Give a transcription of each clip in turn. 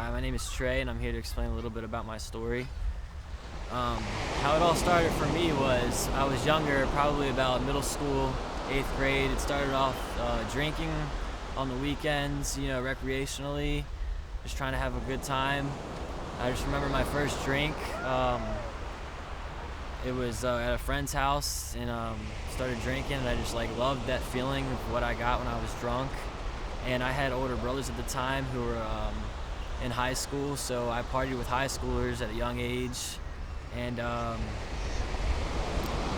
Hi, my name is Trey, and I'm here to explain a little bit about my story. How it all started for me was I was younger, probably about middle school, 8th grade. It started off drinking on the weekends, recreationally, just trying to have a good time. I just remember my first drink. It was at a friend's house, and started drinking, and I just loved that feeling of what I got when I was drunk. And I had older brothers at the time who were in high school, so I partied with high schoolers at a young age. And at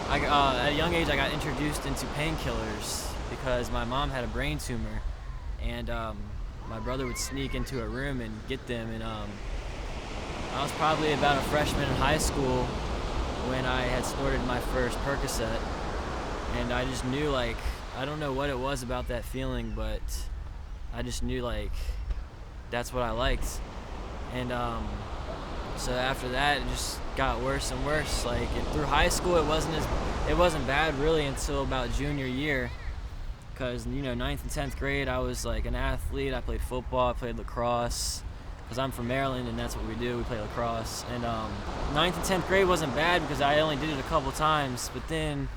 a young age, I got introduced into painkillers because my mom had a brain tumor, and my brother would sneak into a room and get them. And I was probably about a freshman in high school when I had snorted my first Percocet, and I just knew, I don't know what it was about that feeling, but I just knew that's what I liked. And so after that, it just got worse and worse. Through high school, it wasn't bad really until about junior year, because 9th and 10th grade I was an athlete. I played football, I played lacrosse, because I'm from Maryland and that's what we do. We play lacrosse. And 9th and 10th grade wasn't bad because I only did it a couple times, but then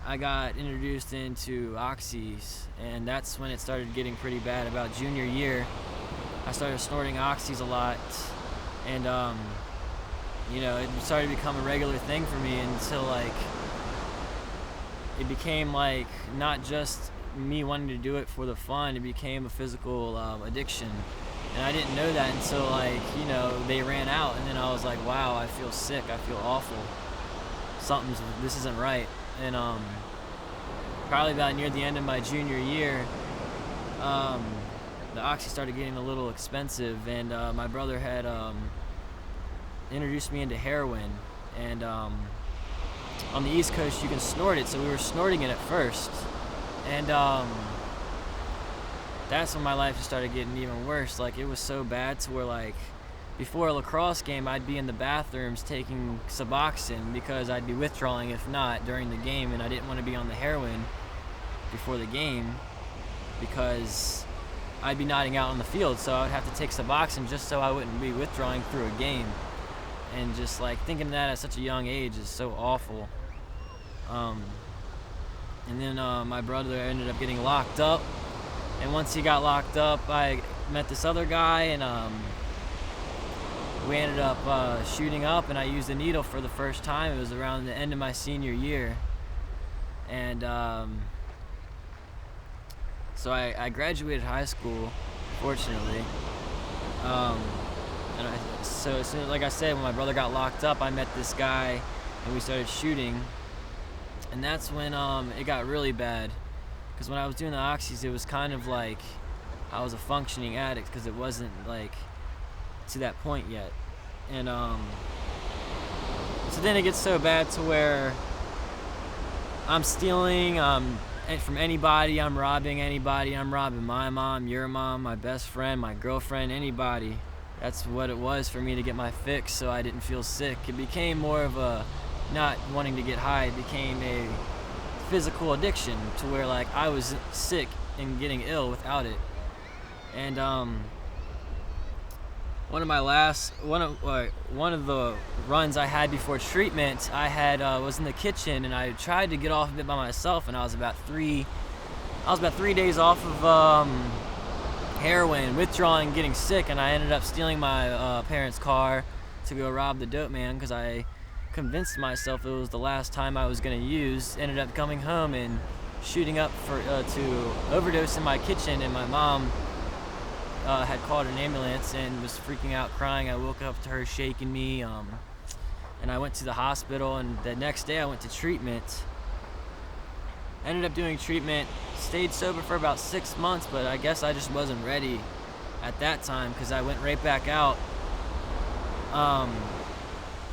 I got introduced into oxys, and that's when it started getting pretty bad. About junior year, I started snorting oxys a lot, and it started to become a regular thing for me until it became not just me wanting to do it for the fun. It became a physical addiction, and I didn't know that until they ran out, and then I was like, wow, I feel sick, I feel awful, this isn't right. And probably about near the end of my junior year, the oxy started getting a little expensive, and my brother had introduced me into heroin. And on the East Coast you can snort it, so we were snorting it at first, and that's when my life just started getting even worse. It was so bad to where before a lacrosse game, I'd be in the bathrooms taking Suboxone because I'd be withdrawing if not during the game, and I didn't want to be on the heroin before the game because I'd be nodding out on the field, so I would have to take Suboxone just so I wouldn't be withdrawing through a game. And just thinking that at such a young age is so awful. And then my brother ended up getting locked up, and once he got locked up, I met this other guy, and we ended up shooting up, and I used a needle for the first time. It was around the end of my senior year, and so I graduated high school, fortunately. So as soon, like I said, when my brother got locked up, I met this guy, and we started shooting, and that's when it got really bad. Because when I was doing the oxys, it was kind of like I was a functioning addict, because it wasn't to that point yet. And so then it gets so bad to where I'm stealing from anybody, I'm robbing anybody, I'm robbing my mom, your mom, my best friend, my girlfriend, anybody. That's what it was for me to get my fix so I didn't feel sick. It became more of a not wanting to get high. It became a physical addiction to where I was sick and getting ill without it. And one of the runs I had before treatment, I had was in the kitchen, and I tried to get off of it by myself, and I was about 3 days off of heroin, withdrawing, getting sick, and I ended up stealing my parents' car to go rob the dope man because I convinced myself it was the last time I was going to use. Ended up coming home and shooting up to overdose in my kitchen, and my mom had called an ambulance and was freaking out, crying. I woke up to her shaking me, and I went to the hospital, and the next day I went to treatment. Ended up doing treatment, stayed sober for about 6 months, but I guess I just wasn't ready at that time because I went right back out.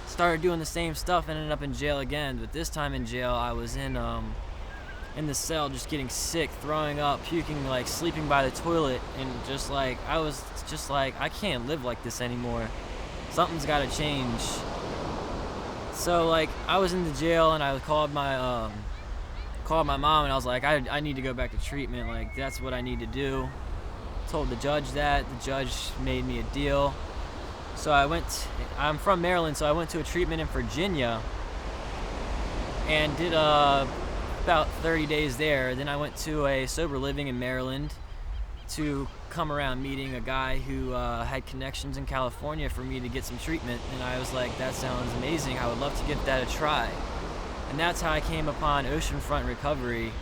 Started doing the same stuff, ended up in jail again, but this time in jail I was in the cell just getting sick, throwing up, puking, sleeping by the toilet, and I was just I can't live like this anymore. Something's got to change. So I was in the jail, and I called my mom, and I was like, I need to go back to treatment. That's what I need to do. Told the judge that. The judge made me a deal. So I'm from Maryland, so I went to a treatment in Virginia and did about 30 days there. Then I went to a sober living in Maryland to come around meeting a guy who had connections in California for me to get some treatment. And I was like, that sounds amazing. I would love to give that a try. And that's how I came upon Oceanfront Recovery.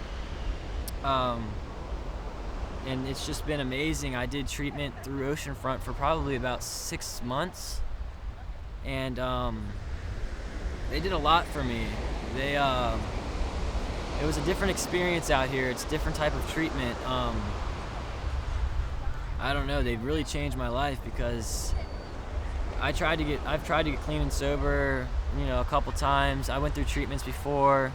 And it's just been amazing. I did treatment through Oceanfront for probably about 6 months. And they did a lot for me. It was a different experience out here. It's a different type of treatment. I don't know, they've really changed my life because I've tried to get clean and sober, a couple times. I went through treatments before,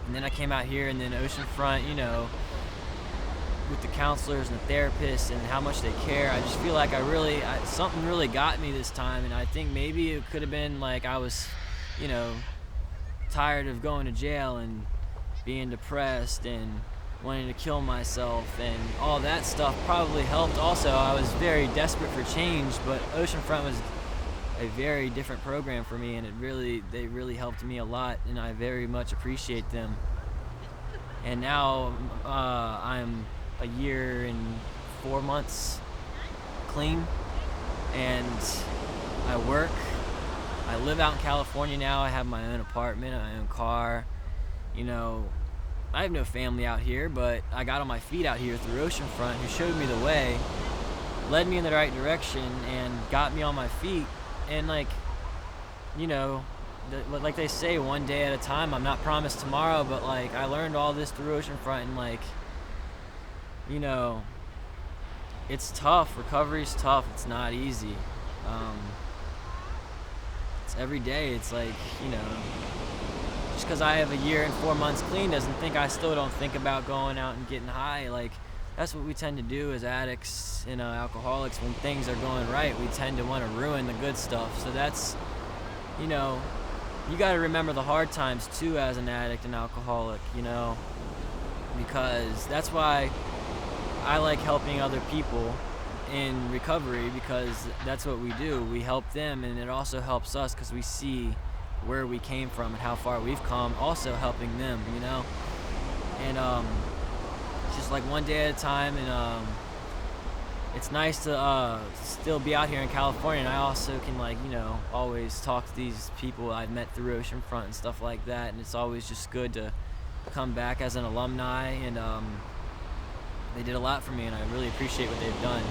and then I came out here, and then Oceanfront, with the counselors and the therapists and how much they care. I just feel like something really got me this time, and I think maybe it could have been like I was, tired of going to jail and being depressed and wanting to kill myself, and all that stuff probably helped. Also, I was very desperate for change, but Oceanfront was a very different program for me, and they really helped me a lot, and I very much appreciate them. And now I'm a year and 4 months clean, and I work. I live out in California now. I have my own apartment, my own car. I have no family out here, but I got on my feet out here through Oceanfront, who showed me the way, led me in the right direction, and got me on my feet. And like they say, one day at a time. I'm not promised tomorrow, but like I learned all this through Oceanfront, and it's tough. Recovery's tough. It's not easy. It's every day. It's like, just because I have a year and 4 months clean I still don't think about going out and getting high. Like, that's what we tend to do as addicts and alcoholics. When things are going right, we tend to want to ruin the good stuff. So that's, you got to remember the hard times too as an addict and alcoholic, because that's why I like helping other people in recovery, because that's what we do. We help them, and it also helps us because we see where we came from and how far we've come, also helping them, and just like one day at a time. And it's nice to still be out here in California, and I also can always talk to these people I've met through Oceanfront and stuff like that, and it's always just good to come back as an alumni. And they did a lot for me, and I really appreciate what they've done.